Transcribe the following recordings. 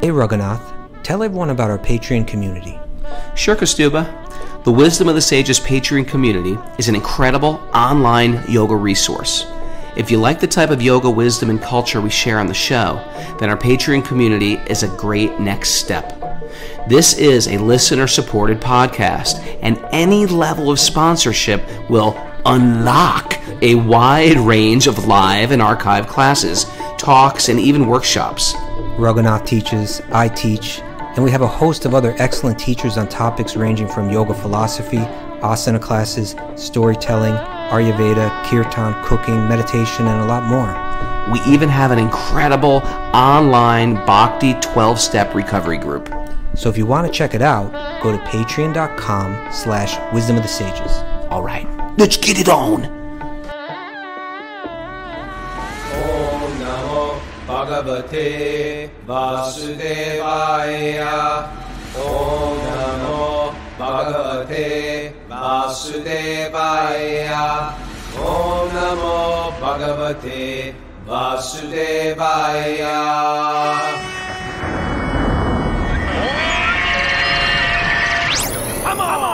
Hey Raghunath, tell everyone about our Patreon community. Sure, Kastuba. The Wisdom of the Sages Patreon community is an incredible online yoga resource. If you like the type of yoga wisdom and culture we share on the show, then our Patreon community is a great next step. This is a listener-supported podcast, and any level of sponsorship will unlock a wide range of live and archived classes, talks, and even workshops. Raghunath teaches, I teach, and we have a host of other excellent teachers on topics ranging from yoga philosophy, asana classes, storytelling, Ayurveda, kirtan, cooking, meditation, and a lot more. We even have an incredible online Bhakti 12-step recovery group. So if you want to check it out, go to patreon.com/wisdom of the sages. All right, let's get it on. Bhagavate Vasudevaya. Om Namo Bhagavate Vasudevaya. Om Namo Bhagavate Vasudevaya. Come on!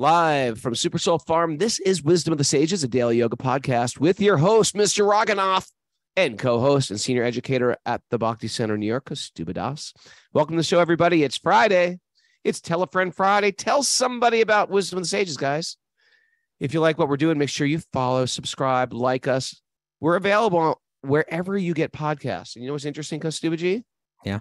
Live from Super Soul Farm, this is Wisdom of the Sages, a daily yoga podcast with your host, Mr. Jagannath, and co-host and senior educator at the Bhakti Center, New York, Kastuba Das. Welcome to the show, everybody. It's Friday. It's Tell a Friend Friday. Tell somebody about Wisdom of the Sages, guys. If you like what we're doing, make sure you follow, subscribe, like us. We're available wherever you get podcasts. And you know what's interesting, Kastuba G? Yeah.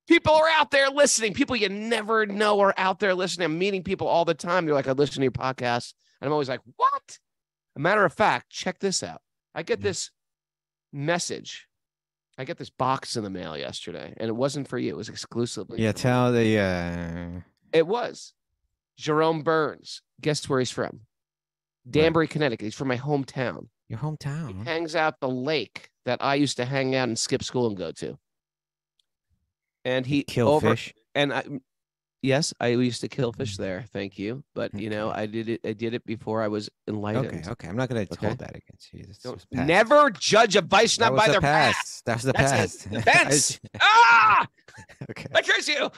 People are out there listening. People you never know are out there listening. I'm meeting people all the time. They're like, I listen to your podcast. And I'm always like, what? A matter of fact, check this out. I get this message. I get this box in the mail yesterday, and it wasn't for you. It was exclusively. Yeah, tell the... It was. Jerome Burns. Guess where he's from? Danbury, Connecticut. He's from my hometown. Your hometown? He hangs out the lake that I used to hang out and skip school and go to. And he kill fish. And yes, I used to kill fish there. Thank you. But you know, I did it before I was enlightened. Okay. I'm not going to hold that against you. Never judge a vice not by their past. That's the past. Defense. Okay. I curse you.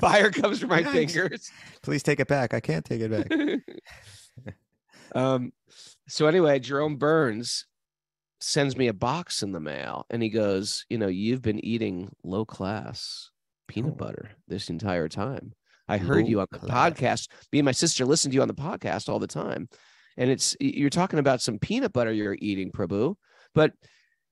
Fire comes from my fingers. Please take it back. I can't take it back. So anyway, Jerome Burns sends me a box in the mail, and he goes, you know, you've been eating low class peanut butter this entire time. I heard you on the podcast. Me and my sister listen to you on the podcast all the time, and you're talking about some peanut butter you're eating, Prabhu, but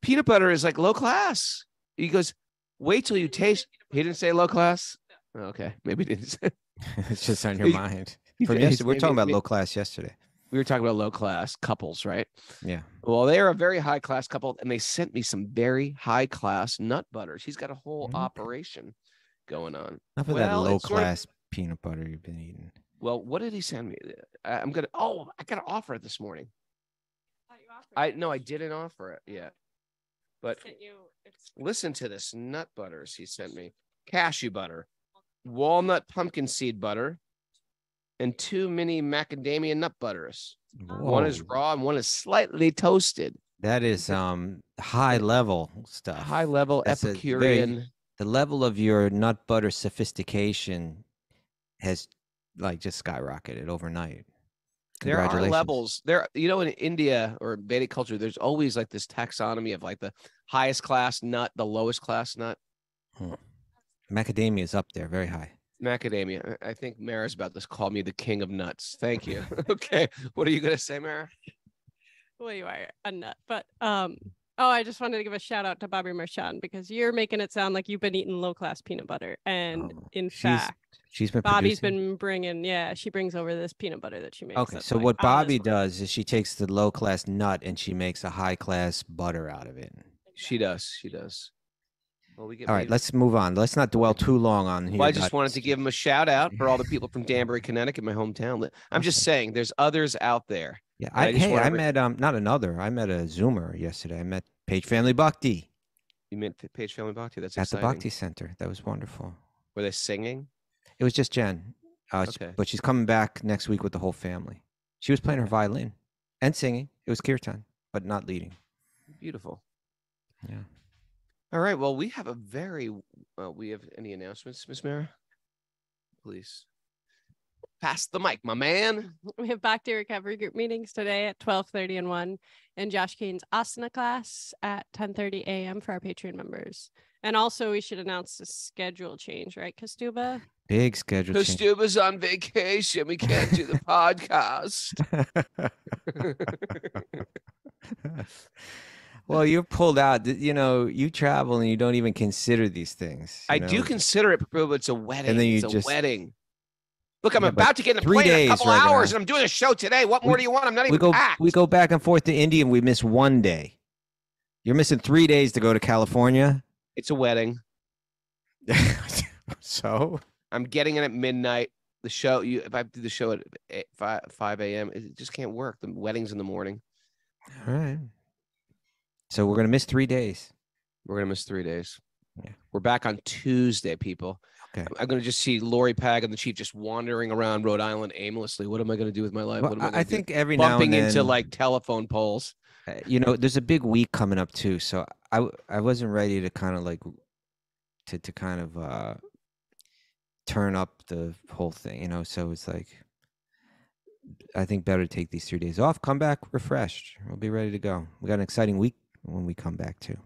peanut butter is like low class. He goes, wait till you taste. He didn't say low class. Okay, maybe he didn't say. It's just on your mind. From yesterday, we're talking about low class yesterday. We were talking about low class couples, right? Yeah. Well, they are a very high class couple, and they sent me some very high class nut butters. He's got a whole operation going on. Enough of that low class peanut butter you've been eating. Well, what did he send me? I got to offer it this morning. I didn't offer it yet. But listen to this nut butters he sent me: cashew butter, walnut pumpkin seed butter, and 2 mini macadamia nut butters. Whoa. One is raw and one is slightly toasted. That is high level stuff. High level Epicurean. The level of your nut butter sophistication has just skyrocketed overnight. There are levels. In India or Vedic culture, there's always like this taxonomy of like the highest class nut, the lowest class nut. Macadamia is up there, very high. Macadamia. I think Mara's about to call me the king of nuts. Thank you. Okay. What are you going to say, Mara? Well, you are a nut. But I just wanted to give a shout out to Bobby Marchand, because you're making it sound like you've been eating low class peanut butter. And in fact, she's been Bobby's producing. been bringing, she brings over this peanut butter that she makes. Okay. So what Bobby does is she takes the low class nut and she makes a high class butter out of it. She does. Well, all right, let's move on. Let's not dwell too long on here. Well, I just wanted to give him a shout out for all the people from Danbury, Connecticut, my hometown. I'm just saying there's others out there. Yeah, I met not another. I met a Zoomer yesterday. I met Page Family Bhakti. You met Page Family Bhakti? That's at exciting. the Bhakti Center. That was wonderful. Were they singing? It was just Jen. Okay. But she's coming back next week with the whole family. She was playing her violin and singing. It was kirtan. but not leading. Beautiful. Yeah. All right. Well, we have we have any announcements, Miss Mara? Please. Pass the mic, my man. We have back to recovery group meetings today at 12:30 and 1, and Josh Kane's asana class at 10:30 a.m. for our Patreon members. And also, we should announce the schedule change, right, Kastuba? Big schedule change. Kastuba's on vacation. We can't do the podcast. Well, you're pulled out. You travel and you don't even consider these things. I do consider it, but it's a wedding. And then it's a wedding. Look, I'm about to get in the plane in a couple hours, and I'm doing a show today. What more do you want? I'm not even packed. We go back and forth to India, and we miss one day. You're missing 3 days to go to California. It's a wedding. So? I'm getting in at midnight. The show, if I do the show at 5 a.m., it just can't work. The wedding's in the morning. All right. So we're going to miss 3 days. We're going to miss 3 days. Yeah. We're back on Tuesday, people. Okay. I'm going to just see Lori Pag and the Chief just wandering around Rhode Island aimlessly. What am I going to do with my life? Well, what am I I think every bumping now and then, into like telephone poles. There's a big week coming up too. So I wasn't ready to kind of like to kind of turn up the whole thing, So it's like I think better to take these 3 days off, come back refreshed. We'll be ready to go. We got an exciting week when we come back too.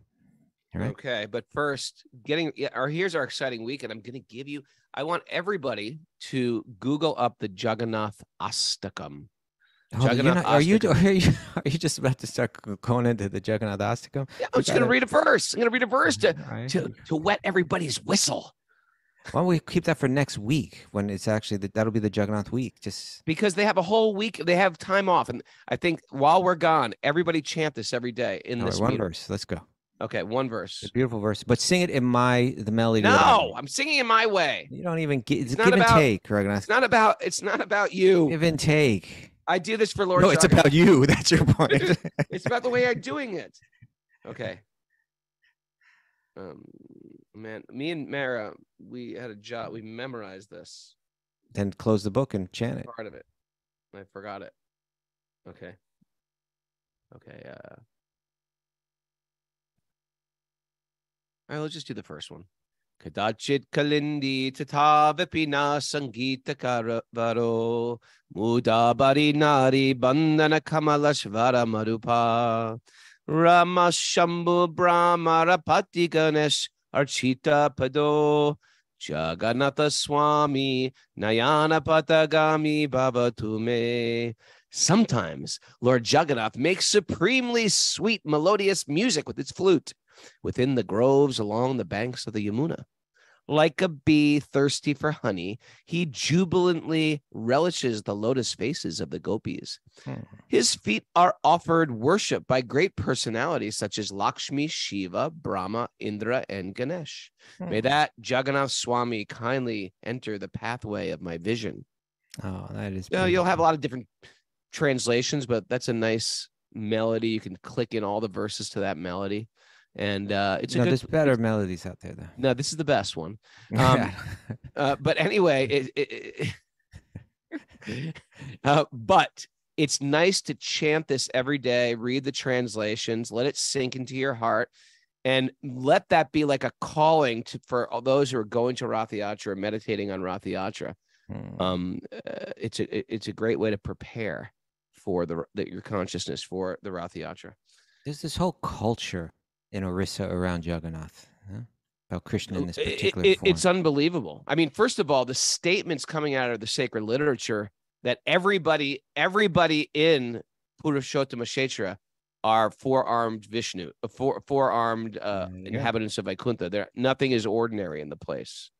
All right? Okay, but first, here's our exciting week, and I'm going to give you. I want everybody to Google up the Jagannath Astakam. Are you just about to start going into the Jagannath Astakam? Yeah, I'm just going to read a verse. I'm going to read a verse to wet everybody's whistle. Why don't we keep that for next week when it's actually that'll be the Jagannath week? Just because they have a whole week, they have time off, and I think while we're gone, everybody chant this every day in this one verse. Let's go. Okay, one verse. It's a beautiful verse, but sing it in the melody. No, I'm singing in my way. You don't even get it's give and take, Raghunath. It's not about you. Give and take. I do this for Lord. No, it's about you. That's your point. It's about the way I'm doing it. Okay. Man, me and Mara, we had a job. We memorized this. Then close the book and chant it. Part of it. I forgot it. Okay. All right, let's just do the first one. Kadachit kalindi tatavapina sangita karavaro mudabari nari bandana kamalashvara marupa Rama Shambhu Brahmarapati Ganesh Archita Pado Jagannatha Swami Nayana Patagami Bhavatume. Sometimes Lord Jagannath makes supremely sweet melodious music with its flute within the groves along the banks of the Yamuna. Like a bee thirsty for honey, he jubilantly relishes the lotus faces of the gopis. His feet are offered worship by great personalities such as Lakshmi, Shiva, Brahma, Indra, and Ganesh. May that Jagannath Swami kindly enter the pathway of my vision. Oh, that is. You'll have a lot of different translations, but that's a nice melody. You can click in all the verses to that melody. And there's better melodies out there, though. No, this is the best one. But anyway, but it's nice to chant this every day, read the translations, let it sink into your heart, and let that be like a calling for all those who are going to Rathayatra or meditating on Rathayatra. It's a great way to prepare for your consciousness for the Rathayatra. There's this whole culture in Orissa around Jagannath, about Krishna in this particular form. It's unbelievable. I mean, first of all, the statements coming out of the sacred literature that everybody in Purushottama Kshetra are four-armed Vishnu, four-armed inhabitants of Vaikuntha. Nothing is ordinary in the place.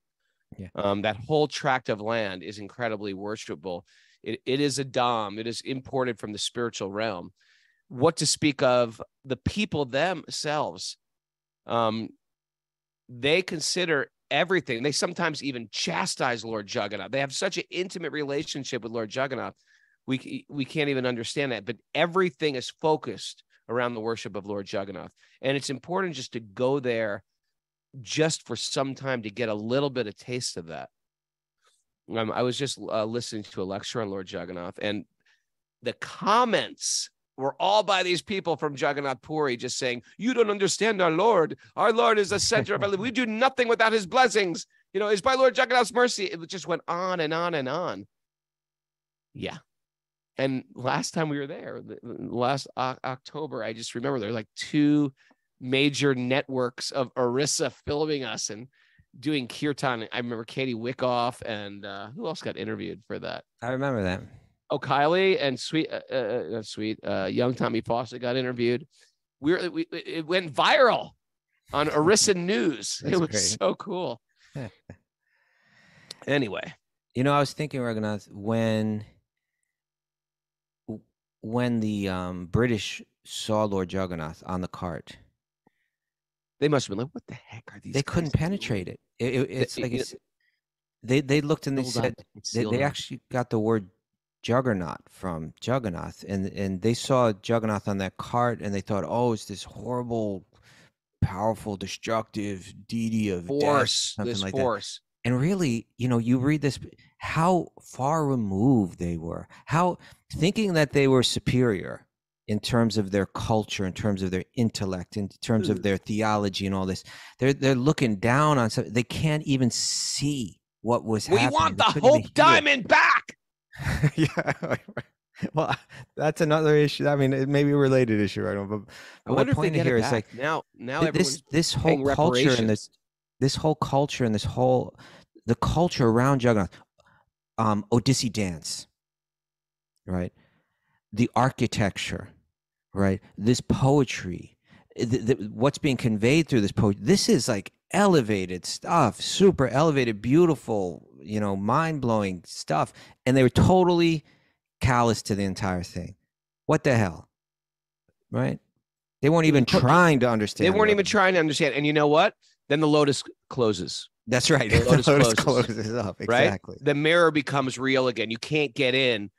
Yeah. That whole tract of land is incredibly worshipable. It is a dham. It is imported from the spiritual realm. What to speak of the people themselves? They consider everything. They sometimes even chastise Lord Jagannath. They have such an intimate relationship with Lord Jagannath. We can't even understand that. But everything is focused around the worship of Lord Jagannath. And it's important just to go there just for some time to get a little bit of taste of that. I was just listening to a lecture on Lord Jagannath, and the comments we're all by these people from Jagannath Puri just saying, you don't understand our Lord. Our Lord is the center of our life. We do nothing without his blessings. You know, it's by Lord Jagannath's mercy. It just went on and on and on. Yeah. And last time we were there, last October, I just remember there were like 2 major networks of Orissa filming us and doing kirtan. I remember Katie Wickoff and who else got interviewed for that? I remember that. Oh, Kylie and young Tommy Fawcett got interviewed. It went viral on Orissan News. It was great. So cool. Anyway, you know, I was thinking, Raghunath, when the British saw Lord Jagannath on the cart, they must have been like, "What the heck are these?" They couldn't penetrate it. They looked and they said they actually got the word Juggernaut from Jagannath, and they saw Jagannath on that cart, and they thought, "Oh, it's this horrible, powerful, destructive deity of force, death, this like force." That. And really, you know, you read this, how far removed they were, how thinking that they were superior in terms of their culture, in terms of their intellect, in terms of their theology and all this. They're looking down on something. They can't even see what was happening. We want the Hope Diamond back. Yeah. Well, that's another issue. I mean, it may be a related issue, right? But I wonder if they get here it is back. like now this whole culture and this whole culture and the culture around Jagannath, Odissi dance, right? The architecture, right? This poetry, what's being conveyed through this poetry. This is like elevated stuff, super elevated, beautiful, you know, mind-blowing stuff. And they were totally callous to the entire thing. What the hell, right? They weren't even trying to understand. They weren't even trying to understand. And you know what? Then the lotus closes. That's right. The lotus closes up. Exactly. Right? The mirror becomes real again. You can't get in.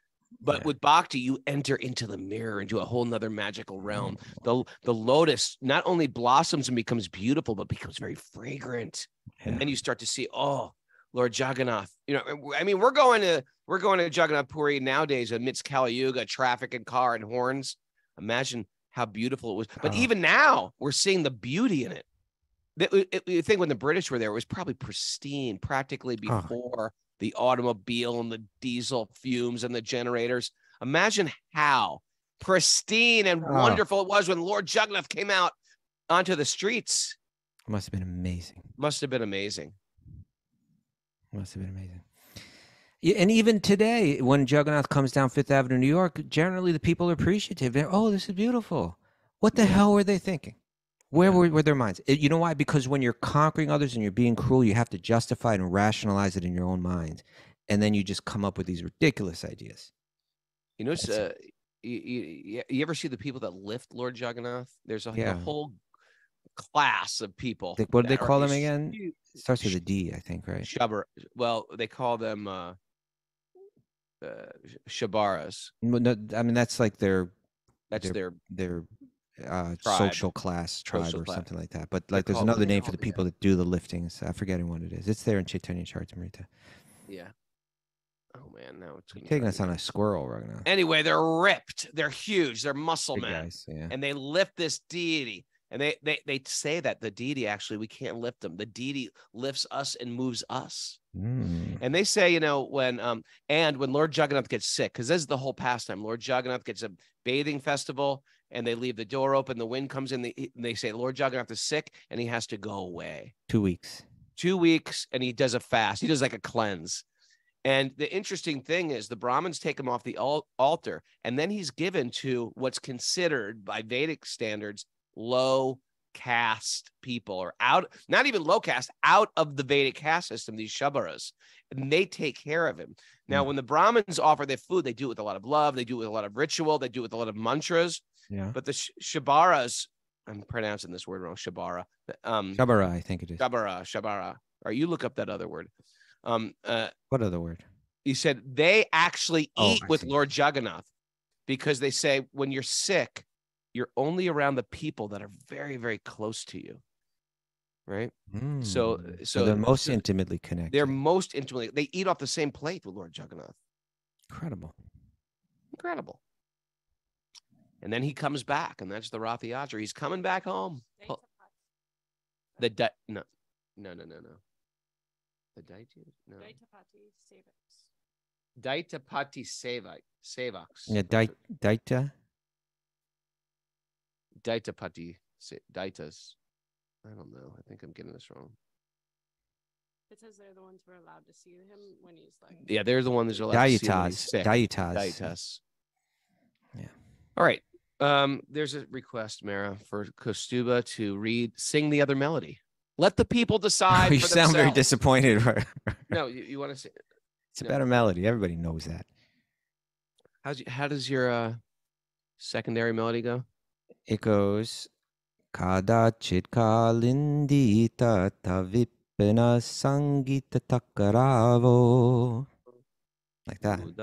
But with bhakti, you enter into the mirror, into a whole nother magical realm. The lotus not only blossoms and becomes beautiful, but becomes very fragrant. Yeah. And then you start to see, oh, Lord Jagannath. You know, I mean, we're going to Jagannath Puri nowadays amidst Kali Yuga, traffic and car and horns. Imagine how beautiful it was. But even now, we're seeing the beauty in it. You think when the British were there, it was probably pristine, practically before the automobile and the diesel fumes and the generators. Imagine how pristine and wonderful it was when Lord Jagannath came out onto the streets. It must have been amazing. Must have been amazing. Must have been amazing. Yeah, and even today, when Jagannath comes down Fifth Avenue, New York, generally the people are appreciative. They're, oh, this is beautiful. What the hell were they thinking? Where were their minds? You know why? Because when you're conquering others and you're being cruel, you have to justify it and rationalize it in your own mind. And then you just come up with these ridiculous ideas. You know, you ever see the people that lift Lord Jagannath? There's a whole class of people. What do they call them again? It starts with a D, I think, right? Well, they call them Shabaras. No, I mean, that's like their social class tribe or something like that. But like there's another name for the people that do the liftings. I'm forgetting what it is. It's there in Chaitanya Charitamrita. Yeah. Oh man, now it's taking us on a squirrel right now. Anyway, they're ripped. They're huge. They're muscle men. Guys, yeah. And they lift this deity. And they say that the deity, actually, we can't lift them. The deity lifts us and moves us. And they say, you know, when Lord Jagannath gets sick, because this is the whole pastime. Lord Jagannath gets a bathing festival, and they leave the door open. The wind comes in. They say Lord Jagannath is sick, and he has to go away. 2 weeks. 2 weeks, and he does a fast. He does like a cleanse. And the interesting thing is the Brahmins take him off the altar, and then he's given to what's considered by Vedic standards low caste people, or not even low caste, out of the Vedic caste system, these Shabaras, and they take care of him. Now, when the Brahmins offer their food, they do it with a lot of love, they do it with a lot of ritual, they do it with a lot of mantras. Yeah. But the Shabaras, I'm pronouncing this word wrong, Shabara. Shabara, I think it is. Shabara. Or you look up that other word. What other word? You said they actually eat with Lord Jagannath, because they say when you're sick, you're only around the people that are very, very close to you, right? So they're most intimately connected. They're most intimately. They eat off the same plate with Lord Jagannath. Incredible. And then he comes back, and that's the Rathayatra. He's coming back home. The no. The Daitapati Sevaks. Yeah, Daita. Daitapati Daitas. I don't know. I think I'm getting this wrong. It says they're the ones who are allowed to see him when he's like. Yeah, they're the ones that are allowed to see him when he's sick. Daitas. Yeah. All right. There's a request, Mara, for Kostuba to sing the other melody. Let the people decide. You sound very disappointed. No, you want to say it's a better melody. Everybody knows that. How does your secondary melody go? It goes Kadachit Kalindita Tavipena Sangita Takaravo. Like that. It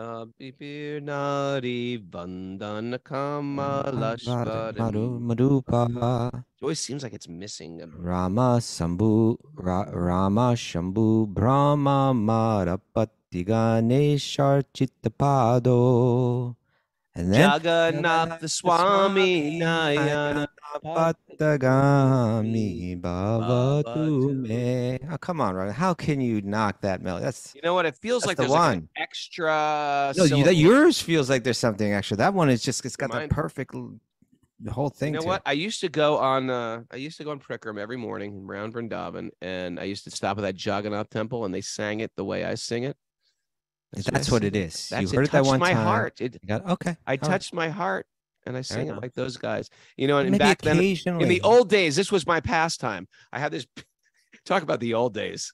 always seems like it's missing. Rama Shambhu Brahma Marapati Ganeshar Chittapado. And then Jagannath Swami Nayana Pattagami Bhavatu Me. Oh, come on, Raghu. How can you knock that melody? That's, you know what? It feels like the there's one. like an extra. No, yours feels like there's something extra. That one is just, it's got the perfect, the whole thing. You know what? I used to go on Prikram every morning around Vrindavan, and I used to stop at that Jagannath temple, and they sang it the way I sing it. That's what it is. You heard it that one my time. Heart. Okay. I touched my heart, and I sang it like those guys. You know, and maybe back then, occasionally. in the old days, this was my pastime. I had this. Talk about the old days.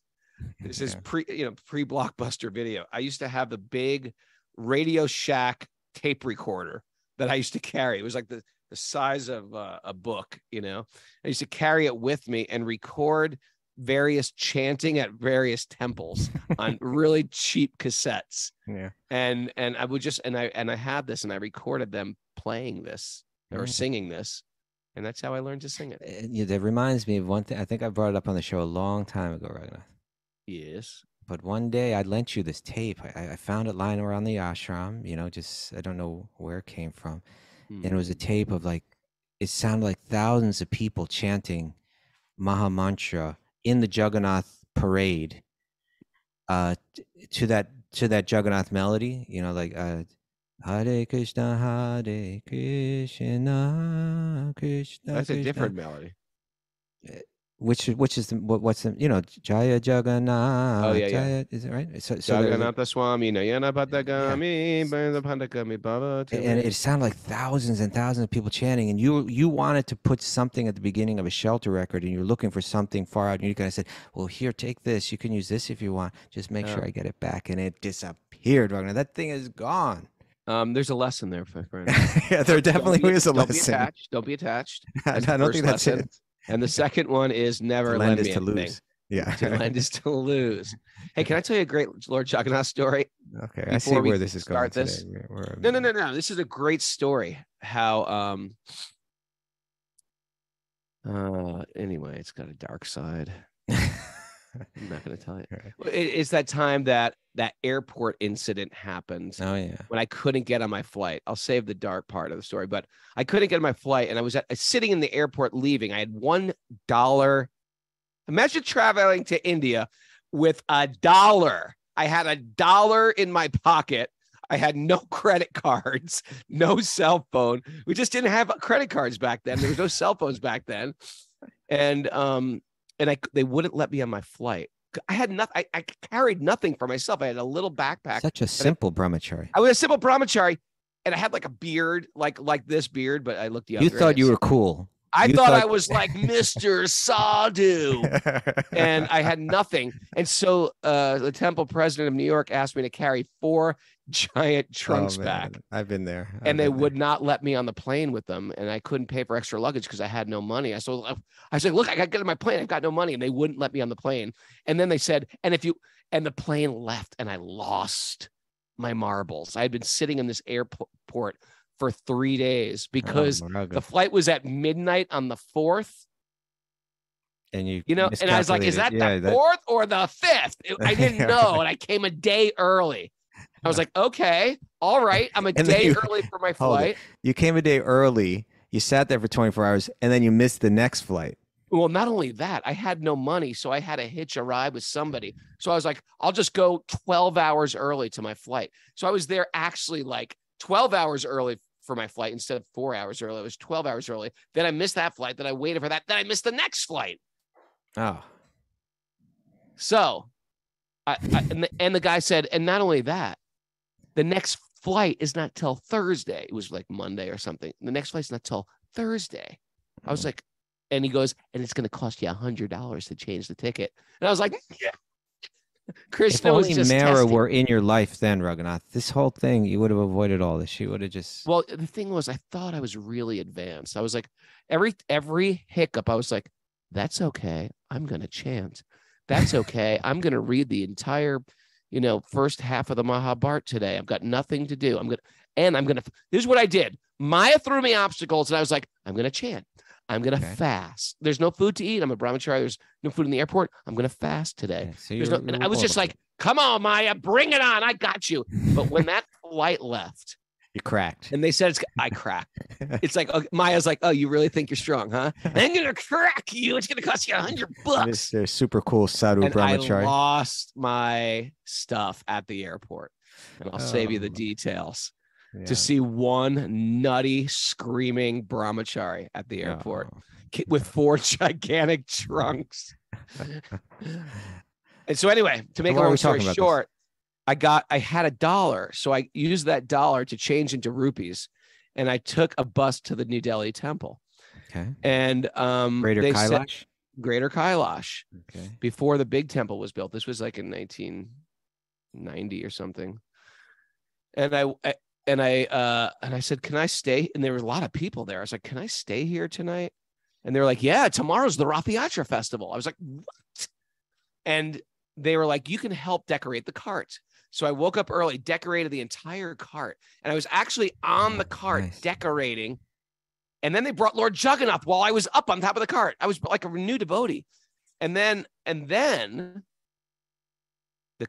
This is pre-Blockbuster video. I used to have the big Radio Shack tape recorder that I used to carry. It was like the size of a book. You know, I used to carry it with me and record various chanting at various temples on really cheap cassettes. Yeah. And I would just, and I had this, and I recorded them playing this or singing this. And that's how I learned to sing it. That reminds me of one thing. I think I brought it up on the show a long time ago, Raghunath. Yes. But one day I lent you this tape. I found it lying around the ashram, just, I don't know where it came from. And it was a tape of it sounded like thousands of people chanting Maha Mantra in the Jagannath parade, to that Jagannath melody, Hare Krishna, Krishna, Krishna. That's a different melody. Which is what's the Jaya Jagannath? Oh yeah, Jaya, is it right? So Jagannath Swami Nayana Pattagami Pandakami Baba. And it sounded like thousands and thousands of people chanting, and you wanted to put something at the beginning of a shelter record, and you're looking for something far out, and you kind of said, "Well, here, take this. You can use this if you want. Just make sure I get it back." And it disappeared. That thing is gone. There's a lesson there, friend. Yeah, there definitely is a lesson. Don't be attached. I don't think that's it. And the second one is never lend me to anything. Lose. Yeah. To lend is to lose. Hey, can I tell you a great Lord Jagannath story? Okay, I see where this is going today. No. This is a great story. How anyway, it's got a dark side. I'm not going to tell you. Right. It's that time that airport incident happened. Oh yeah. When I couldn't get on my flight. I'll save the dark part of the story, but I couldn't get on my flight, and I was sitting in the airport leaving. I had $1. Imagine traveling to India with $1. I had $1 in my pocket. I had no credit cards, no cell phone. We just didn't have credit cards back then. There was no cell phones back then, and they wouldn't let me on my flight. I had nothing. I carried nothing for myself. I had a little backpack. Such a simple brahmachari. I was a simple brahmachari, and I had like a beard, like this beard, but I looked younger. You thought you were cool. I thought I was like Mr. Sadhu, and I had nothing. And so the temple president of New York asked me to carry 4 giant trunks back. I've been there. And they would not let me on the plane with them. And I couldn't pay for extra luggage because I had no money. I said, look, I got to get on my plane. I've got no money. And they wouldn't let me on the plane. And then they said, and the plane left, and I lost my marbles. I had been sitting in this airport for 3 days because the flight was at midnight on the 4th. And and I was like, is that the 4th or the 5th? I didn't know. And I came a day early. I was like, okay. all right, I'm a And then day you- early for my Hold it. flight. You came a day early. You sat there for 24 hours, and then you missed the next flight. Well, not only that, I had no money, so I had to hitch a ride with somebody. So I was like, I'll just go 12 hours early to my flight. So I was there actually like 12 hours early for my flight instead of 4 hours early. It was 12 hours early. Then I missed that flight. Then I waited for that. Then I missed the next flight. Oh, So and the guy said, and not only that, the next flight is not till Thursday. It was like Monday or something. The next flight's not till Thursday. I was like, and he goes, and it's going to cost you $100 to change the ticket. And I was like, yeah. if Krishna was only just Mara testing. were in your life then, Raghunath. This whole thing, you would have avoided all this. She would have just. Well, the thing was, I thought I was really advanced. I was like, every hiccup, I was like, that's okay. I'm going to chant. That's okay. I'm going to read the entire, first half of the Mahabharata today. I've got nothing to do. Here's what I did. Maya threw me obstacles, and I was like, I'm going to chant. I'm going to fast. There's no food to eat. I'm a brahmachari. There's no food in the airport. I'm going to fast today. Yeah, so And I was just like, come on, Maya, bring it on. I got you. But when that flight left, you cracked. and they said, I cracked. It's like, Maya's like, oh, you really think you're strong, huh? I'm going to crack you. It's going to cost you $100. Mr. Super cool Sadhu And Brahmachari. I lost my stuff at the airport. And I'll save you the details. Yeah. To see one nutty, screaming brahmachari at the airport with 4 gigantic trunks. And so anyway, to make a long story short, I had $1. So I used that $1 to change into rupees. And I took a bus to the New Delhi temple. Okay. And Greater Kailash? Greater Kailash. Okay. Before the big temple was built. This was like in 1990 or something. And I said, can I stay? And there were a lot of people there. I was like, can I stay here tonight? And they were like, yeah, tomorrow's the Rathayatra festival. I was like, what? And they were like, you can help decorate the cart. So I woke up early, decorated the entire cart. And I was actually on the cart decorating. And then they brought Lord Jagannath while I was up on top of the cart. I was like a new devotee. And then the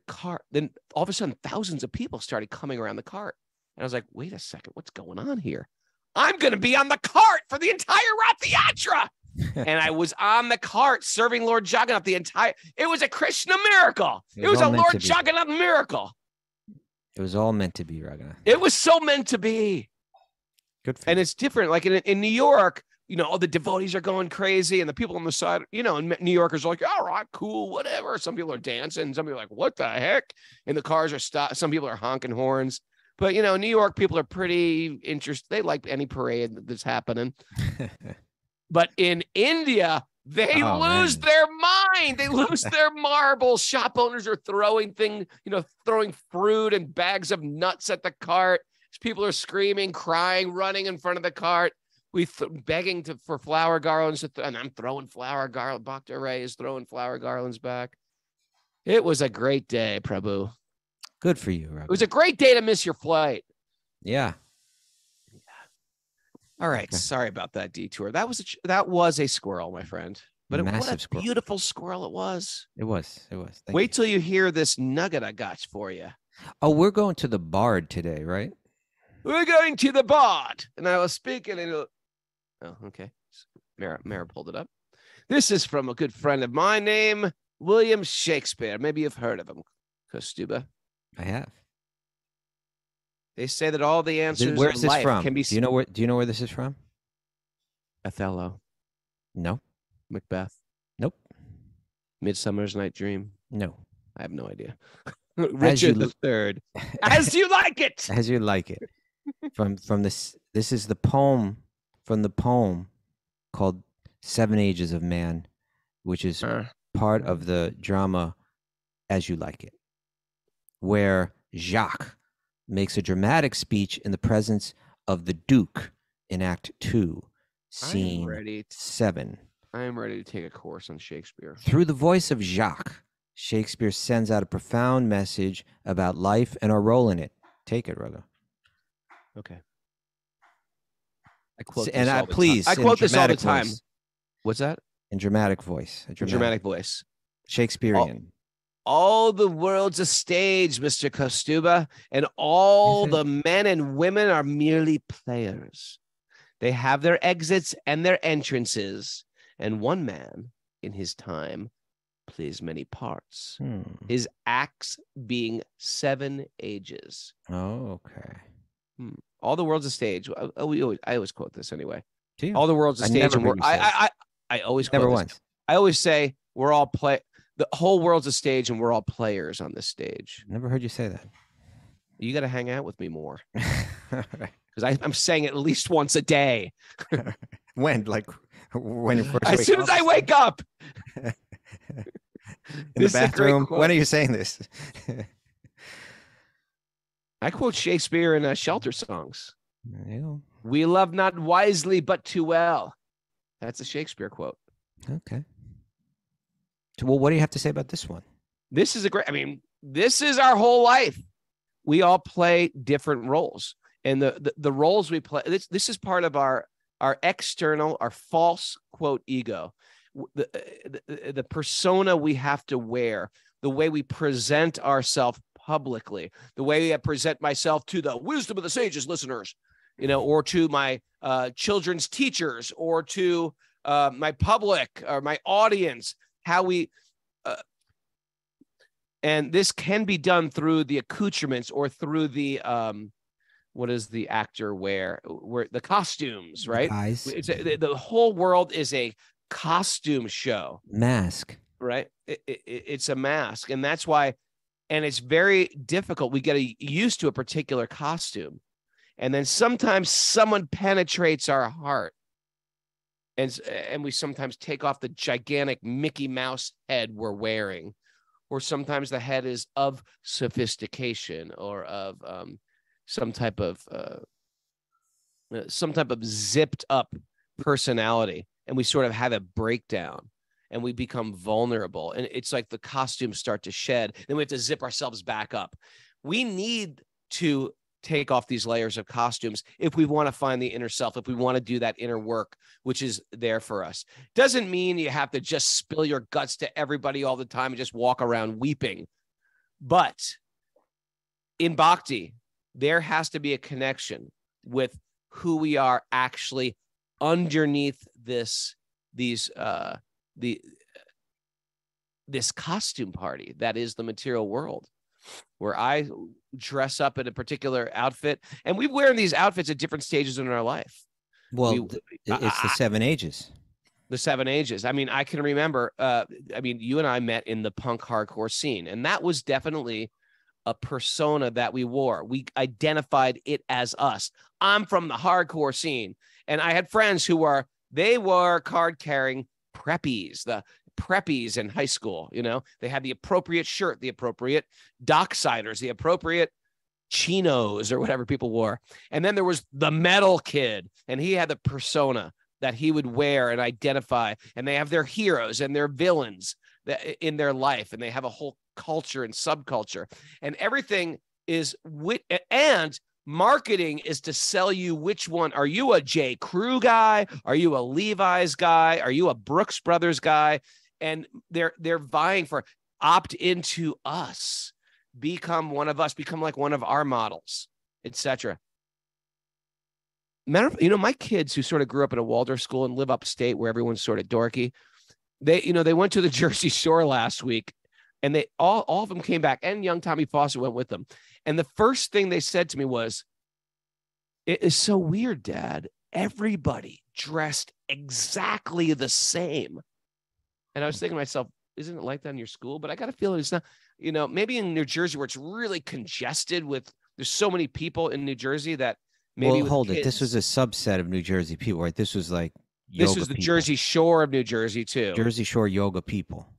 cart, then all of a sudden, thousands of people started coming around the cart. And I was like, wait a second, what's going on here? I'm going to be on the cart for the entire Rathayatra. And I was on the cart serving Lord Jagannath it was a Krishna miracle. It was a Lord Jagannath miracle. It was all meant to be, Raghunath. It was so meant to be. Good for And you. it's different. Like in New York, all the devotees are going crazy and the people on the side, and New Yorkers are like, all right, cool, whatever. Some people are dancing. Some people are like, what the heck? And the cars are stopped. Some people are honking horns. But, New York people are pretty interested. They like any parade that's happening. But in India, they lose their mind. They lose their marbles. Shop owners are throwing throwing fruit and bags of nuts at the cart. People are screaming, crying, running in front of the cart. Begging for flower garlands. And I'm throwing flower garland. Bhakta Ray is throwing flower garlands back. It was a great day, Prabhu. Good for you, Raghunath. It was a great day to miss your flight. Yeah. All right. Okay. Sorry about that detour. That was a squirrel, my friend. But what a Squirrel. beautiful squirrel it was. It was. Thank Wait you. till you hear this nugget I got for you. Oh, we're going to the Bard today, right? We're going to the bard. And I was speaking. Oh, okay. Mara pulled it up. This is from a good friend of mine named William Shakespeare. Maybe you've heard of him, Kostuba. I have. They say that all the answers Where is of this life from? can be Do you know where this is from? Othello, No. Macbeth, Nope. Midsummer's Night Dream. No. I have no idea. As you Richard the Third. As you like it. As you like it. From this is the poem from the poem called 7 Ages of Man, which is part of the drama As You Like It, where Jacques makes a dramatic speech in the presence of the Duke in Act 2, scene 7. I am ready to take a course on Shakespeare. Through the voice of Jacques, Shakespeare sends out a profound message about life and our role in it. Take it, Raghu. Okay. I quote this And all the please, time. I quote this all the dramatic time. voice. What's that? In dramatic voice. Dramatic voice. Shakespearean. all the world's a stage, Mr. Kostuba, and all the men and women are merely players. They have their exits and their entrances, and one man in his time plays many parts. His acts being 7 ages. Oh, okay. All the world's a stage. I always quote this anyway. Gee, all the world's a stage, and I always quote never this. once. I always say we're all the whole world's a stage, and we're all players on this stage. Never heard you say that. You got to hang out with me more, because I'm saying it at least once a day. When? Like when you first as soon as I wake up. In the bathroom. When are you saying this? I quote Shakespeare in shelter songs. Yeah. We love not wisely, but too well. That's a Shakespeare quote. Okay. Well, what do you have to say about this one? This is this is our whole life. We all play different roles. And the roles we play, this is part of our external, our false, quote, ego. The persona we have to wear, the way we present ourselves publicly, the way I present myself to the wisdom of the sages listeners, or to my children's teachers, or to my public or my audience, how we and this can be done through the accoutrements or through the what does the actor wear? Where the costumes, right? The whole world is a costume show. Mask. Right? It's a mask. And that's why, and it's very difficult. We get used to a particular costume. And then sometimes someone penetrates our heart. And we sometimes take off the gigantic Mickey Mouse head we're wearing. Or sometimes the head is of sophistication or of some type of zipped up personality, and we sort of have a breakdown, and we become vulnerable, and it's like the costumes start to shed. Then we have to zip ourselves back up. We need to take off these layers of costumes if we want to find the inner self, if we want to do that inner work, which is there for us. Doesn't mean you have to just spill your guts to everybody all the time and just walk around weeping. But in Bhakti, there has to be a connection with who we are actually underneath this costume party that is the material world, where I dress up in a particular outfit, and we wear these outfits at different stages in our life. Well, it's the 7 ages. The 7 ages. I can remember, you and I met in the punk hardcore scene, and that was definitely a persona that we wore. We identified it as us. I'm from the hardcore scene. And I had friends who wore card-carrying preppies, the preppies in high school. They had the appropriate shirt, the appropriate docksiders, the appropriate chinos or whatever people wore. And then there was the metal kid, and he had the persona that he would wear and identify. And they have their heroes and their villains in their life, and they have a whole culture and subculture, and everything is and marketing is to sell you which one. Are you a J. Crew guy? Are you a Levi's guy? Are you a Brooks Brothers guy? And they're vying for opt into us, become one of us, become like one of our models, etc. My kids who sort of grew up in a Waldorf school and live upstate where everyone's sort of dorky, they went to the Jersey Shore last week, and they all of them came back, and young Tommy Foster went with them. And the first thing they said to me was, "It is so weird, Dad. Everybody dressed exactly the same." And I was thinking to myself, isn't it like that in your school? But I got a feeling it's not, maybe in New Jersey where it's really congested there's so many people in New Jersey that maybe. Well, hold it. This was a subset of New Jersey people, right? This was like yoga This was the people. Jersey Shore of New Jersey too. Jersey Shore yoga people.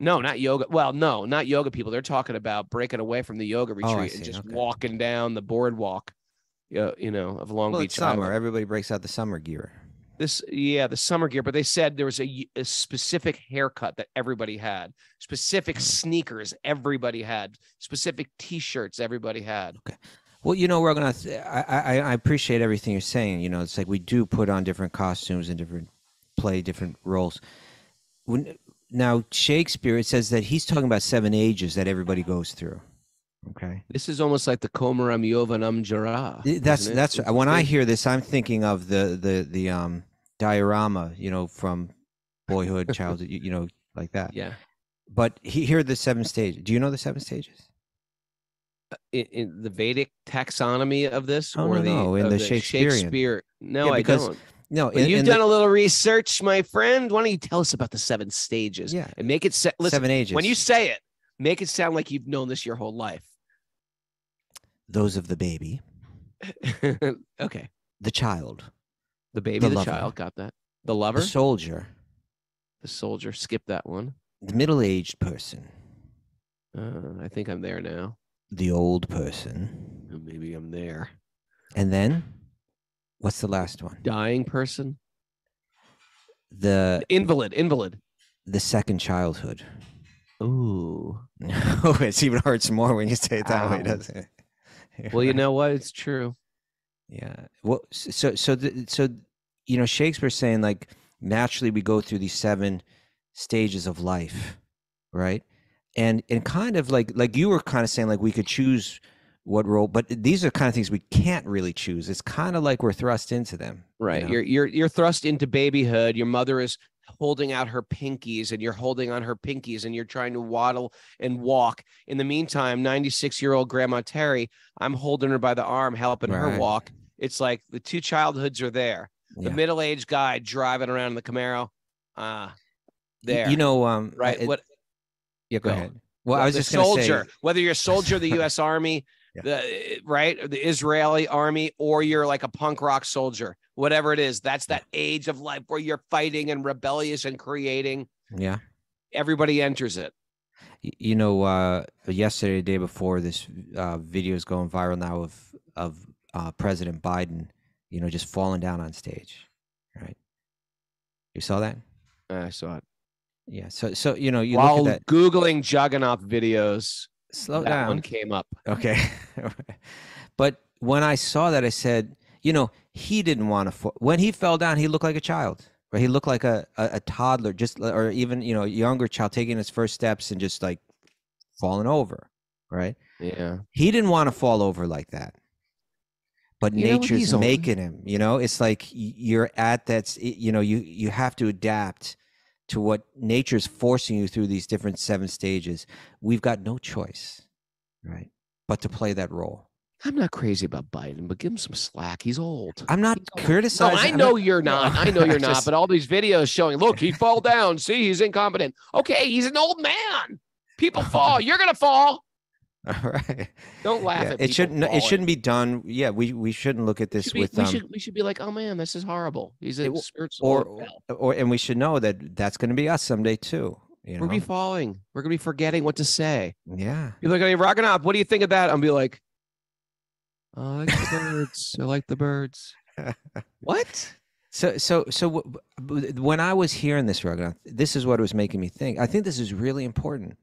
No, not yoga. Well, no, not yoga people. They're talking about breaking away from the yoga retreat and just walking down the boardwalk, of Long Beach. It's summer. Everybody breaks out the summer gear. The summer gear. But they said there was a specific haircut that everybody had, specific sneakers everybody had, specific T-shirts everybody had. Okay. Well, we're going to, I appreciate everything you're saying. It's like we do put on different costumes and play different roles. Now Shakespeare, it says that he's talking about 7 ages that everybody goes through. Okay. This is almost like the Komaram Yovanam Jara. That's when I hear this, I'm thinking of the diorama, from Boyhood, Childhood, like that. Yeah. But here are the 7 stages. Do you know the 7 stages? In the Vedic taxonomy of this, Oh, no, in the Shakespearean. Shakespeare. No, Yeah, I because- don't. No, But you've done a little research, my friend. Why don't you tell us about the 7 stages? Yeah. And make it listen, 7 ages. when you say it, make it sound like you've known this your whole life. Those of the baby, Okay. the child, The baby, The the lover. child, got that. The lover, the soldier, the soldier, skip that one. the middle-aged person, I think I'm there now. the old person, Oh, maybe I'm there. and then what's the last one? Dying person, The invalid. second childhood. Ooh. Oh, it even hurts more when you say it that way, Ow. doesn't it? Well, you know what? It's true. Yeah. Well, so Shakespeare's saying, like, naturally we go through these 7 stages of life, right? And kind of like you were kind of saying, like, we could choose what role, but these are kind of things we can't really choose. It's kind of like we're thrust into them. Right. you know? You're thrust into babyhood. Your mother is holding out her pinkies and you're holding on her pinkies and you're trying to waddle and walk. In the meantime, 96-year-old Grandma Terry, I'm holding her by the arm, helping her Right. walk. It's like the 2 childhoods are there. The Yeah. middle-aged guy driving around in the Camaro. There. Right. What? Yeah, go Go. ahead. Well, I was the just going to say, soldier, whether you're a soldier of the U.S. Army, Yeah. the Israeli Army, or you're like a punk rock soldier, whatever it is, that's that age of life where you're fighting and rebellious and creating. yeah. Everybody enters it. Yesterday, the day before, this video is going viral now of President Biden, just falling down on stage, right? You saw that? I saw it. Yeah. So you While look at that. Googling Jagannath videos, Slow that down. one came up. Okay. But when I saw that, I said, he didn't want to. When he fell down, he looked like a child. Right? He looked like a toddler, or even a younger child taking his first steps and just like falling over. Right? Yeah. He didn't want to fall over like that. But nature's he's old. making him. It's like you're at that. You have to adapt to what nature's forcing you through these different 7 stages. We've got no choice, right, but to play that role. I'm not crazy about Biden, but give him some slack. He's old. I'm not He's old. criticizing. No, I know you're not. I know you're not. Just- But all these videos showing, look, he fell down. See, he's incompetent. Okay, he's an old man. People fall. You're gonna fall. All right. Don't laugh Yeah, at it people shouldn't. It falling. shouldn't be done. Yeah, we shouldn't look at this with we should be like, oh man, this is horrible. He's a spiritual. and we should know that that's going to be us someday too. We're gonna be falling. We're gonna be forgetting what to say. Yeah. You're like, hey, Jagannath, what do you think of that? I'll be like, I like the birds. I like the birds. What? So when I was hearing this, Raghu, this is what it was making me think. I think this is really important.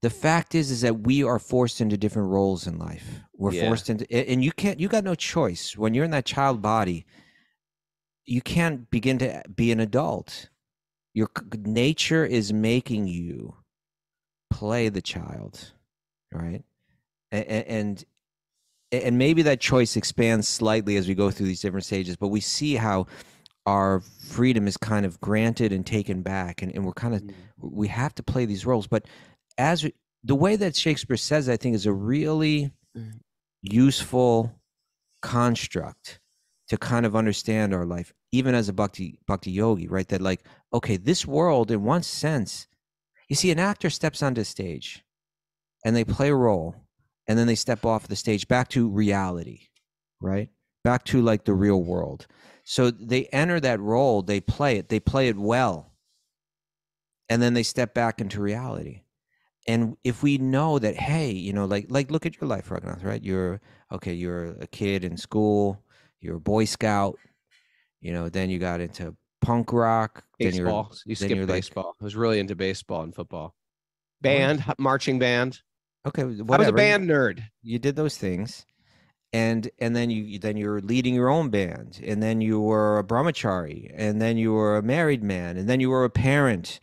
The fact is that we are forced into different roles in life. We're forced into, and you got no choice. When you're in that child body, you can't begin to be an adult. Your nature is making you play the child, right? And maybe that choice expands slightly as we go through these different stages, but we see how our freedom is kind of granted and taken back, and we're kind of, we have to play these roles. But the way that Shakespeare says, I think, is a really useful construct to kind of understand our life, even as a bhakti yogi, right? That like, okay, this world, in one sense, you see, an actor steps onto stage and they play a role, and then they step off the stage back to reality, right? Back to like the real world. So they enter that role, they play it well, and then they step back into reality. And if we know that, hey, like look at your life, Raghunath, right? You're a kid in school, you're a Boy Scout, then you got into punk rock. Baseball. You skipped baseball. I was really into baseball and football. Band, marching band. Okay, whatever. I was a band nerd. You did those things, and then you're leading your own band, and then you were a brahmachari, and then you were a married man, and then you were a parent,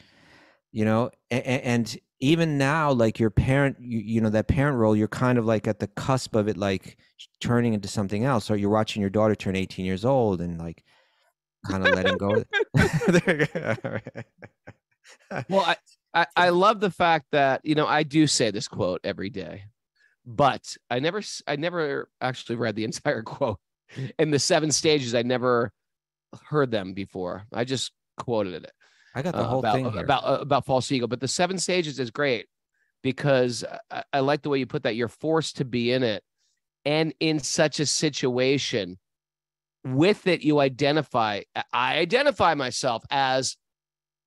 you know, and even now, like your parent, you know, that parent role, you're kind of like at the cusp of it, like turning into something else. Or you're watching your daughter turn 18 years old and like kind of letting go. There you go. All right. Well, I love the fact that, you know, I do say this quote every day, but I never actually read the entire quote. In the 7 stages, I never heard them before. I just quoted it. I got the whole thing here. About false ego, but the 7 stages is great because I like the way you put that. You're forced to be in it, and in such a situation, with it, you identify. I identify myself as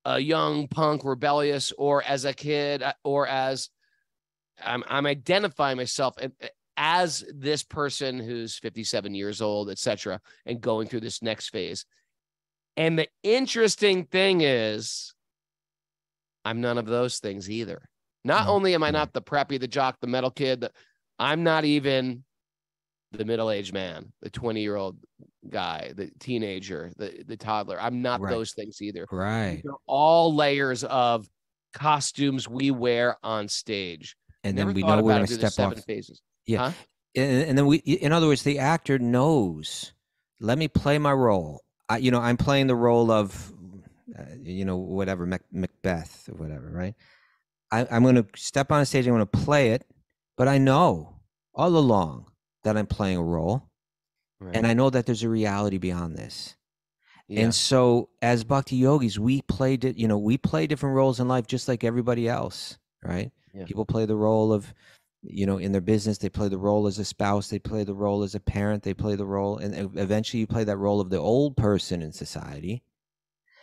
a young punk, rebellious, or as a kid, or as I'm identifying myself as this person who's 57 years old, etc., and going through this next phase. And the interesting thing is, I'm none of those things either. Not only am I not the preppy, the jock, the metal kid, I'm not even the middle-aged man, the 20-year-old guy, the teenager, the toddler. I'm not those things either. Right. They're all layers of costumes we wear on stage. And then we know we're going to step off. 7 phases. Yeah. Huh? And then in other words, the actor knows, let me play my role. I'm playing the role of, whatever, Macbeth or whatever, right? I'm going to step on a stage, I'm going to play it, but I know all along that I'm playing a role, and I know that there's a reality beyond this. Yeah. And so as Bhakti Yogis, we play different roles in life just like everybody else, right? Yeah. People play the role of, in their business, they play the role as a spouse, they play the role as a parent, they play the role, and eventually you play that role of the old person in society.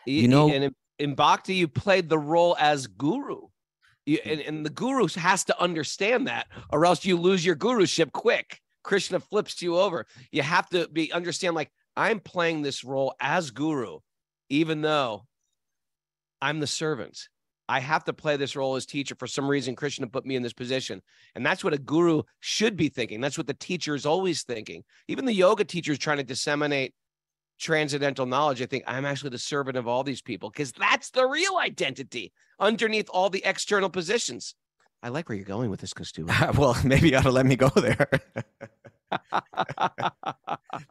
And in Bhakti, you played the role as guru. And the guru has to understand that, or else you lose your guruship quick. Krishna flips you over. You have to understand, like, I'm playing this role as guru, even though I'm the servant. I have to play this role as teacher. For some reason, Krishna put me in this position. And that's what a guru should be thinking. That's what the teacher is always thinking. Even the yoga teacher is trying to disseminate transcendental knowledge. I think I'm actually the servant of all these people, because that's the real identity underneath all the external positions. I like where you're going with this, Kaustubh. Well, maybe you ought to let me go there.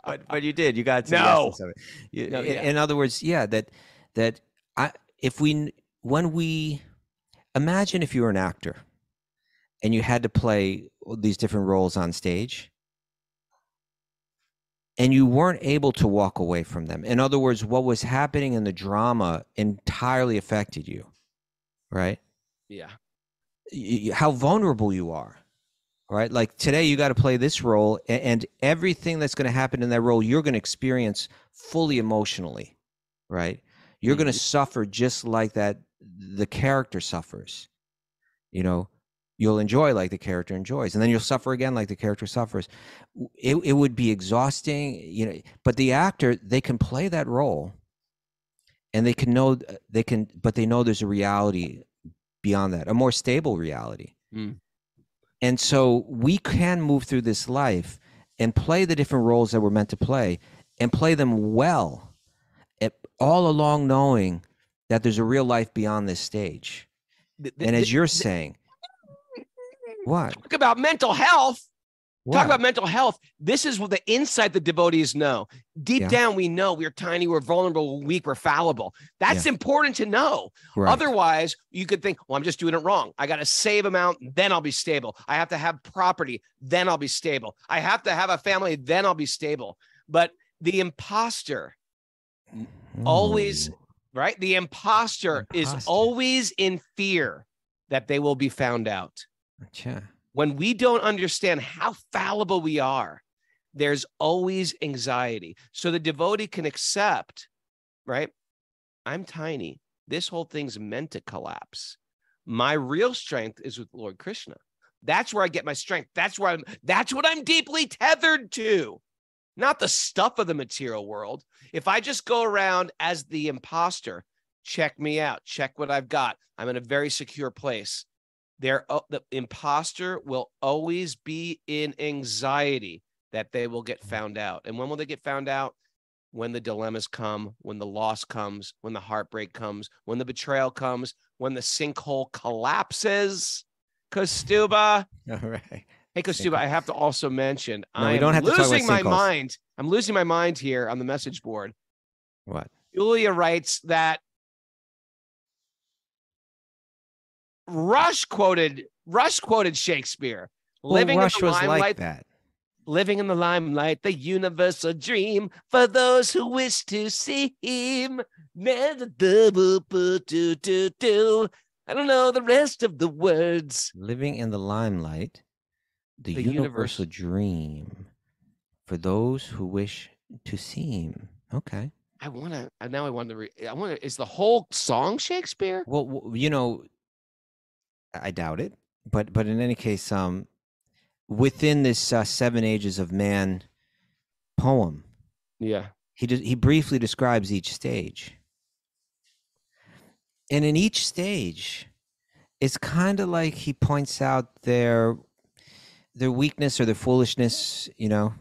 but you did. You got to no. Of it. In other words, when we imagine if you were an actor and you had to play these different roles on stage and you weren't able to walk away from them. In other words, what was happening in the drama entirely affected you, right? Yeah. How vulnerable you are, right? Like today you got to play this role, and everything that's going to happen in that role, you're going to experience fully emotionally, right? You're going to suffer just like that the character suffers. You'll enjoy like the character enjoys, and then you'll suffer again like the character suffers. It would be exhausting, but the actor, they can play that role, and but they know there's a reality beyond that, a more stable reality. And so we can move through this life and play the different roles that we're meant to play, and play them well, all along knowing that there's a real life beyond this stage. And as you're saying, what? Talk about mental health. What? Talk about mental health. This is what the insight the devotees know. Deep down, we know we're tiny, we're vulnerable, we're weak, we're fallible. That's important to know. Right. Otherwise, you could think, well, I'm just doing it wrong. I got to save amount, then I'll be stable. I have to have property, then I'll be stable. I have to have a family, then I'll be stable. But the imposter always, right? The imposter is always in fear that they will be found out. Gotcha. When we don't understand how fallible we are, there's always anxiety. So the devotee can accept, right? I'm tiny. This whole thing's meant to collapse. My real strength is with Lord Krishna. That's where I get my strength. That's what I'm deeply tethered to, not the stuff of the material world. If I just go around as the imposter, check me out, check what I've got, I'm in a very secure place. The imposter will always be in anxiety that they will get found out. And when will they get found out? when the dilemmas come, when the loss comes, when the heartbreak comes, when the betrayal comes, when the sinkhole collapses. Kostuba. All right. Hey, Kostuba, I have to also mention, No, we I don't am have to talk about losing my sinkholes. mind. I'm losing my mind here on the message board. What? Julia writes that Rush quoted Shakespeare. Well, Rush was like that. Living in the limelight, the universal dream for those who wish to see him. I don't know the rest of the words. Living in the limelight, the universal dream for those who wish to see him. Okay. I want to, is the whole song Shakespeare? Well, you know, I doubt it, but in any case, within this 7 Ages of Man poem, yeah, he briefly describes each stage, and in each stage, it's kind of like he points out their weakness or their foolishness, you know.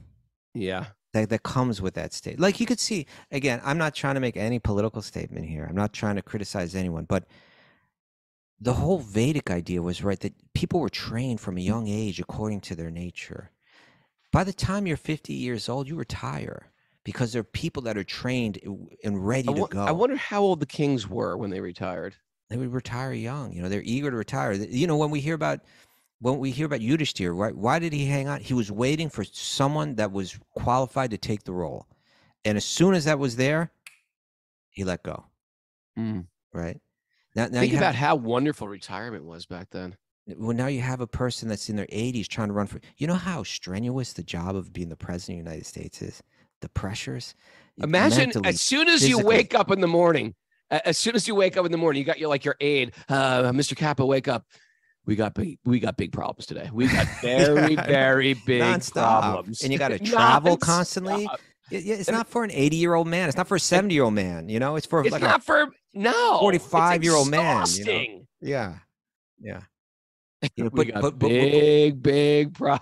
Yeah. That comes with that stage. Like you could see, again, I'm not trying to make any political statement here. I'm not trying to criticize anyone, but the whole Vedic idea was right that people were trained from a young age according to their nature. By the time you're 50 years old, you retire because there are people that are trained and ready to go. I wonder how old the kings were when they retired. They would retire young. You know, they're eager to retire. You know, when we hear about Yudhishthira, right? Why did he hang on? He was waiting for someone that was qualified to take the role. And as soon as that was there, he let go. Right? Now think about how wonderful retirement was back then. Well, now you have a person that's in their 80s trying to run for. You know how strenuous the job of being the president of the United States is? The pressures. Imagine mentally, as soon as you wake up in the morning, you got your aide, Mr. Kappa, wake up. We got big problems today. We got very big problems. And you got to travel constantly. It's not for an 80-year-old man. It's not for a 70-year-old man. You know, it's for it's like not for 45-year-old man. You know? Yeah. You know, but big problem.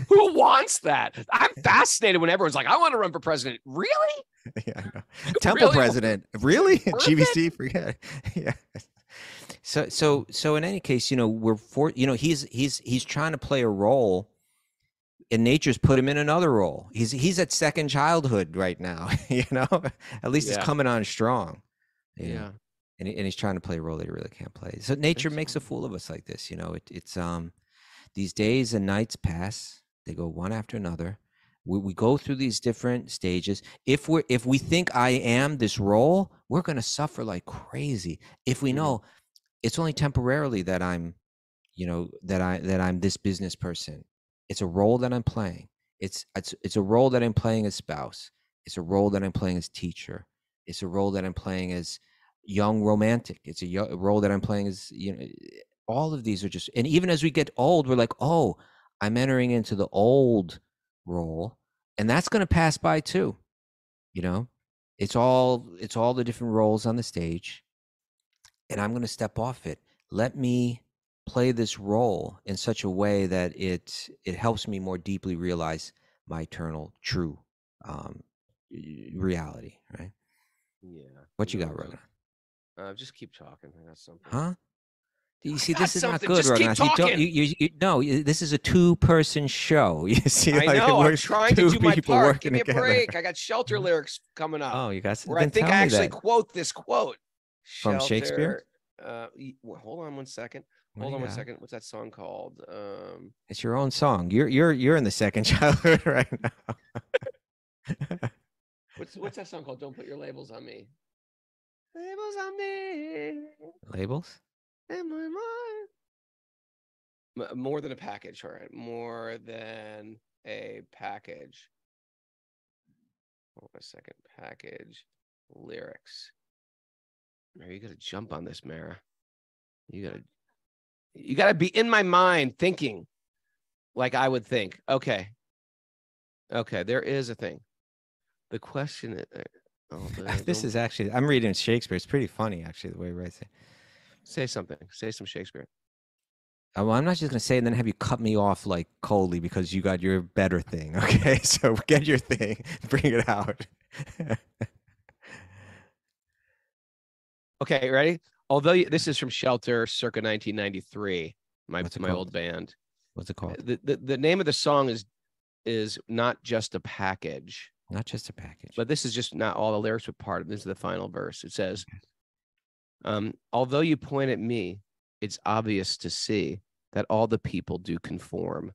Who wants that? I'm fascinated when everyone's like, I want to run for president. Really? Yeah, I know. Temple president. Really? GVC? Forget. Yeah. So in any case, you know, he's trying to play a role, and nature's put him in another role. He's at second childhood right now, you know. At least he's coming on strong. Yeah. And he's trying to play a role that he really can't play. So nature makes a fool of us like this, you know. It's these days and nights pass, they go one after another. We go through these different stages. If we think I am this role, we're gonna suffer like crazy. If we know it's only temporarily that I'm, you know, that I'm this business person. It's a role that I'm playing. It's a role that I'm playing as spouse. It's a role that I'm playing as teacher. It's a role that I'm playing as young romantic. It's a role that I'm playing as, you know, all of these are just, and even as we get old, we're like, oh, I'm entering into the old role, and that's going to pass by too. You know, it's all the different roles on the stage, and I'm going to step off it. Let me play this role in such a way that it helps me more deeply realize my eternal true reality, right? Yeah. What you got, Raghu? Just keep talking. I got something. Huh? You see, this is not good, just keep Raghu. No, this is a two-person show. You see, I know. I'm trying to do my part. Give me a together. break. I got shelter lyrics coming up. Oh, you got some. Where I think I actually quote this quote from Shakespeare. Hold on one second. Hold on one second. What's that song called? It's your own song. You're in the second childhood right now. What's that song called? Don't put your labels on me. Labels on me. Labels? In my mind. More than a package, all right. More than a package. Hold on a second. Package lyrics. Mary, you gotta jump on this, Mara. You gotta be in my mind thinking like I would think. Okay, there is a thing. The question is, this is actually, I'm reading Shakespeare. It's pretty funny, actually, the way he writes it. Say something. Say some Shakespeare. Well, I'm not just going to say it and then have you cut me off like coldly because you got your better thing. Okay, so get your thing, bring it out. Okay, ready? This is from Shelter, circa 1993. My old band. What's it called? The name of the song is Not Just a Package. Not just a package. But this is just not all the lyrics, but part of this is the final verse. It says, although you point at me, it's obvious to see that all the people do conform.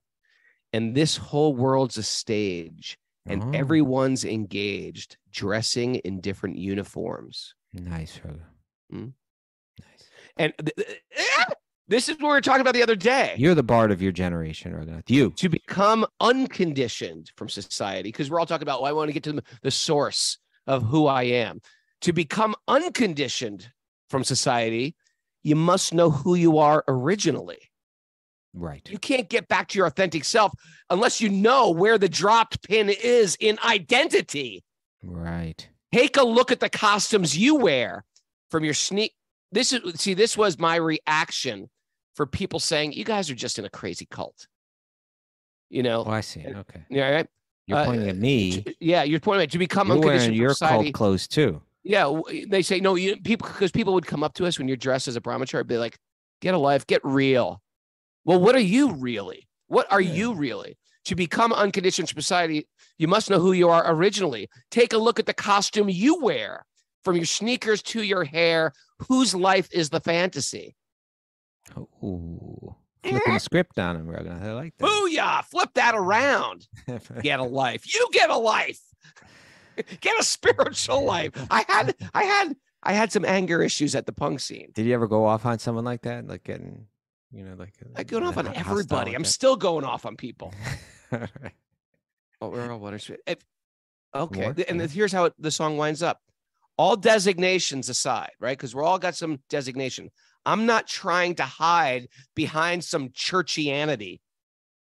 And this whole world's a stage, and everyone's engaged, dressing in different uniforms. Nice, Raghu. Nice. And this is what we were talking about the other day. You're the bard of your generation, Raghunath. You. To become unconditioned from society, because we're all talking about, I want to get to the source of who I am. To become unconditioned from society, you must know who you are originally. Right. You can't get back to your authentic self unless you know where the dropped pin is in identity. Right. Take a look at the costumes you wear from your this was my reaction for people saying, you guys are just in a crazy cult. Oh, I see. Okay. Yeah, right. You're pointing at me. Yeah, you're pointing at me. To become you're unconditioned wearing your society, cult clothes too. Yeah, they say no. Because people would come up to us when you're dressed as a brahmachari, be like, "Get a life, get real." Well, what are you really? What are you really? To become unconditioned society, you must know who you are originally. Take a look at the costume you wear, from your sneakers to your hair. Whose life is the fantasy? Oh, flipping the script on him, Raghunath. I like that. Booyah! Flip that around. Get a life. You get a life. Get a spiritual life. I had some anger issues at the punk scene. Did you ever go off on someone like that? Like getting, I go off on everybody. I'm still going off on people. Right. Oh, we're all one. Okay. And here's how the song winds up. All designations aside, right? Because we're all got some designation. I'm not trying to hide behind some churchianity.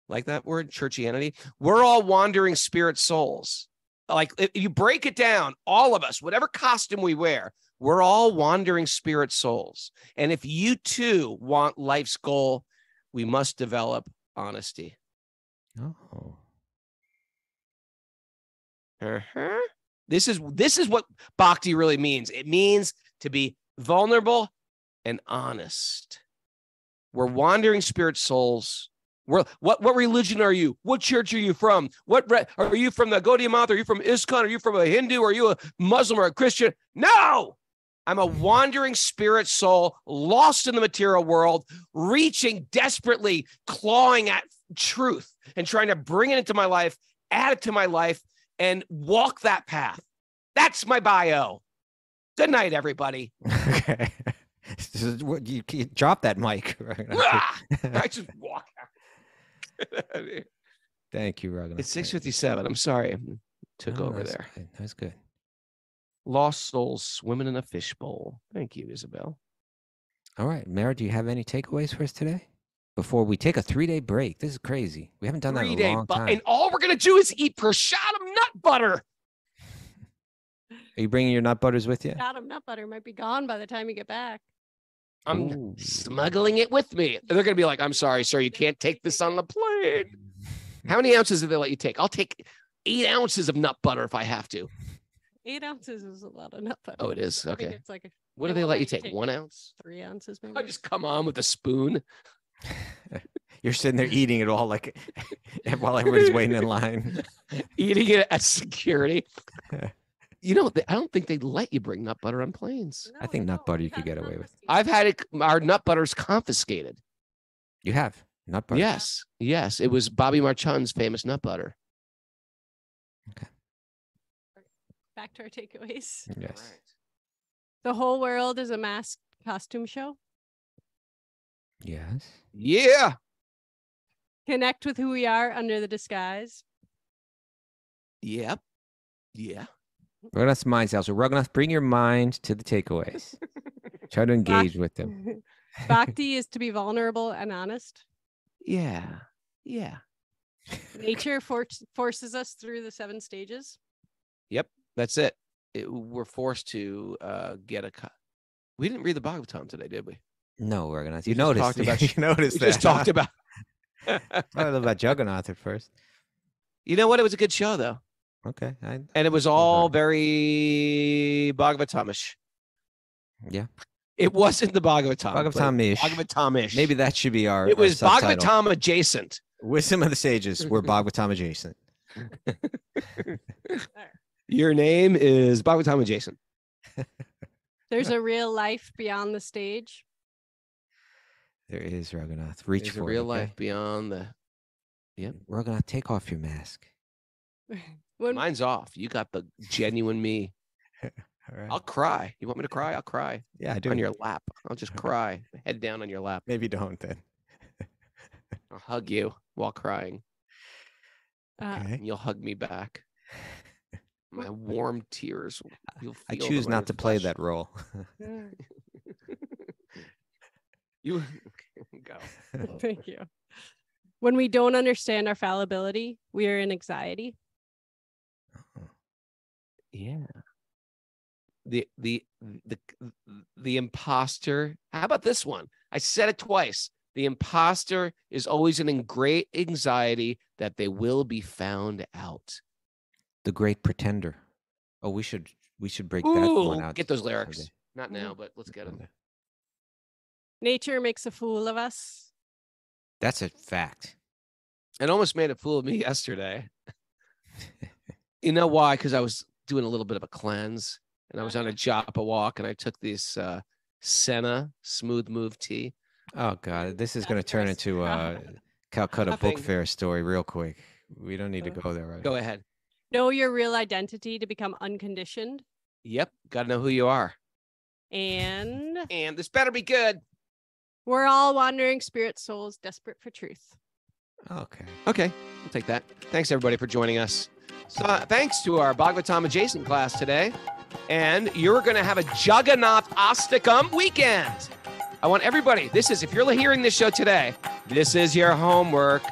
Like that word, churchianity. We're all wandering spirit souls. Like if you break it down, all of us, whatever costume we wear, we're all wandering spirit souls. And if you too want life's goal, we must develop honesty. Oh. This is what bhakti really means. It means to be vulnerable and honest. We're wandering spirit souls. What religion are you? What church are you from? Are you from the Gaudiya Math? Are you from ISKCON? Are you from a Hindu? Are you a Muslim or a Christian? No, I'm a wandering spirit soul, lost in the material world, reaching desperately, clawing at truth and trying to bring it into my life, add it to my life, and walk that path. That's my bio. Good night, everybody. Okay. You drop that mic. I just walk out. Thank you, Raghunath. It's 6:57. I'm sorry. I took over that's there. Good. That's good. Lost souls swimming in a fishbowl. Thank you, Isabel. All right, Mara, do you have any takeaways for us today? Before we take a 3-day break. This is crazy. We haven't done that in a long time. And all we're going to do is eat prasadam nut butter. Are you bringing your nut butters with you? Prasadam nut butter might be gone by the time you get back. I'm smuggling it with me. They're going to be like, I'm sorry, sir, you can't take this on the plane. How many ounces do they let you take? I'll take 8 ounces of nut butter if I have to. 8 ounces is a lot of nut butter. Oh, it is? Okay. It's like what do they let you take? 1 ounce? 3 ounces, maybe. I just come on with a spoon. You're sitting there eating it all like while everybody's waiting in line. Eating it at security. I don't think they let you bring nut butter on planes. I think nut butter you could get away with. I've had our nut butters confiscated. You have nut butter? Yes. It was Bobby Marchand's famous nut butter. Okay. Back to our takeaways. Yes. Right. The whole world is a masked costume show. Yes. Yeah. Connect with who we are under the disguise. Yep. Yeah. Raghunath's mind cells. So Raghunath, bring your mind to the takeaways. Try to engage with them. Bhakti is to be vulnerable and honest. Yeah. Nature forces us through the 7 stages. Yep. That's it. We're forced to get we didn't read the Bhagavatam today, did we? No, Raghunath. You just noticed. talked about- you noticed We that. just talked about. I don't know about Jagannath at first. You know what? It was a good show though, Okay. and it was all very Bhagavatamish. Yeah. It wasn't the Bhagavatam. but Bhagavatam-ish. Bhagavatamish. Maybe that should be our. It was our subtitle. Bhagavatam adjacent. Wisdom of the Sages. We're Bhagavatam adjacent. Your name is Bhagavatam adjacent. There's a real life beyond the stage. There is, Raghunath. Reach There's for a real it. Okay? life beyond the. Raghunath, take off your mask. When Mine's off. You got the genuine me. All right. I'll cry. You want me to cry? I'll cry Yeah, I do. on your lap. I'll just cry, head down on your lap. Maybe don't then. I'll hug you while crying. Okay. And you'll hug me back. My warm tears. You'll I feel choose them on not your to play flesh. that role. You go. Thank you. When we don't understand our fallibility, we are in anxiety. Yeah. The imposter. How about this one? I said it twice. The imposter is always in great anxiety that they will be found out. The Great Pretender. Oh, we should break that one Ooh, out. get those lyrics. someday. Not now, but let's get them. Nature makes a fool of us. That's a fact. It almost made a fool of me yesterday. You know why? Because I was doing a little bit of a cleanse, and I was on a japa walk, and I took this Senna Smooth Move tea. Oh God, this is going to turn into a Calcutta Book Nothing. Fair story real quick. We don't need to go there right Go ahead. Know your real identity to become unconditioned. Yep, got to know who you are. And And this better be good. we're all wandering spirit souls desperate for truth. Okay. Okay, we'll take that. Thanks, everybody, for joining us. So, thanks to our Bhagavatam adjacent class today. And you're going to have a Jagannath Astakam weekend. I want everybody, if you're hearing this show today, this is your homework.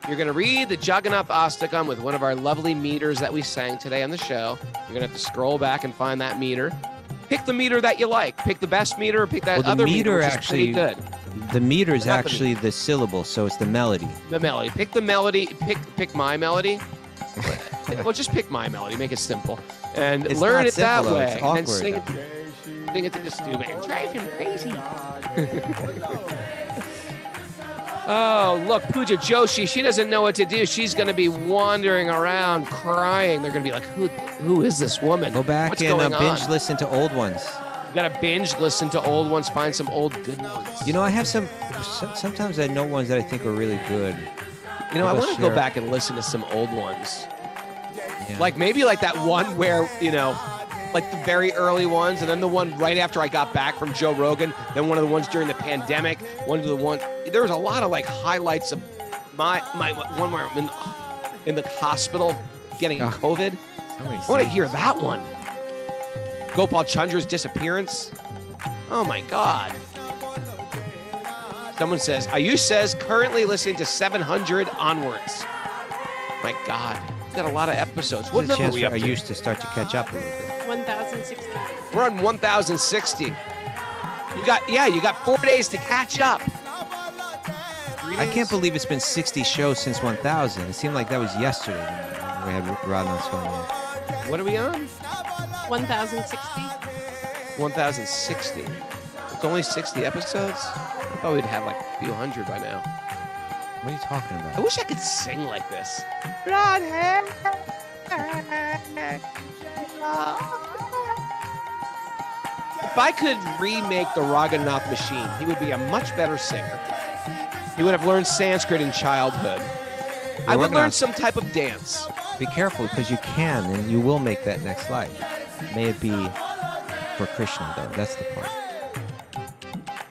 You're going to read the Jagannath Astakam with one of our lovely meters that we sang today on the show. You're going to have to scroll back and find that meter. Pick the meter that you like. Pick the best meter or pick that Well, the other meter meter, which is pretty actually- good. The meter is Not the actually the syllable, so it's the melody. The melody. Pick the melody. Pick my melody. Well, just pick my melody. Make it simple. And It's learn not it that simple, though. way. It's And then awkward, sing it to the student. Drive him crazy. Oh, look, Pooja Joshi. She doesn't know what to do. She's going to be wandering around crying. They're going to be like, who is this woman? Go back What's and going binge on? listen to old ones. You got to binge listen to old ones. Find some old good ones. You know, I have sometimes I know ones that I think are really good. You know, I I'll want to go share. back and listen to some old ones. Yeah. Like maybe like that one where, like the very early ones, and then the one right after I got back from Joe Rogan, then one of the ones during the pandemic, there was a lot of like highlights of my one where I'm in the hospital getting Oh. COVID. How many I want to songs? hear that one. Gopal Chandra's disappearance. Oh my God. Someone says, Ayush says, currently listening to 700 onwards. My God. We've got a lot of episodes. What There's a number are chance we for up I to? used to start to catch up a little bit. 1060. We're on 1,060. You got 4 days to catch up. I can't believe it's been 60 shows since 1000. It seemed like that was yesterday when we had Radhan's phone. What are we on? 1060. 1,060. It's only 60 episodes? I thought we'd have like a few hundred by now. What are you talking I about? wish I could sing like this. If I could remake the Raghunath machine, he would be a much better singer. He would have learned Sanskrit in childhood. I would learn Raghunath- some type of dance. Be careful because you can and you will make that next life. May it be for Krishna, though. That's the point.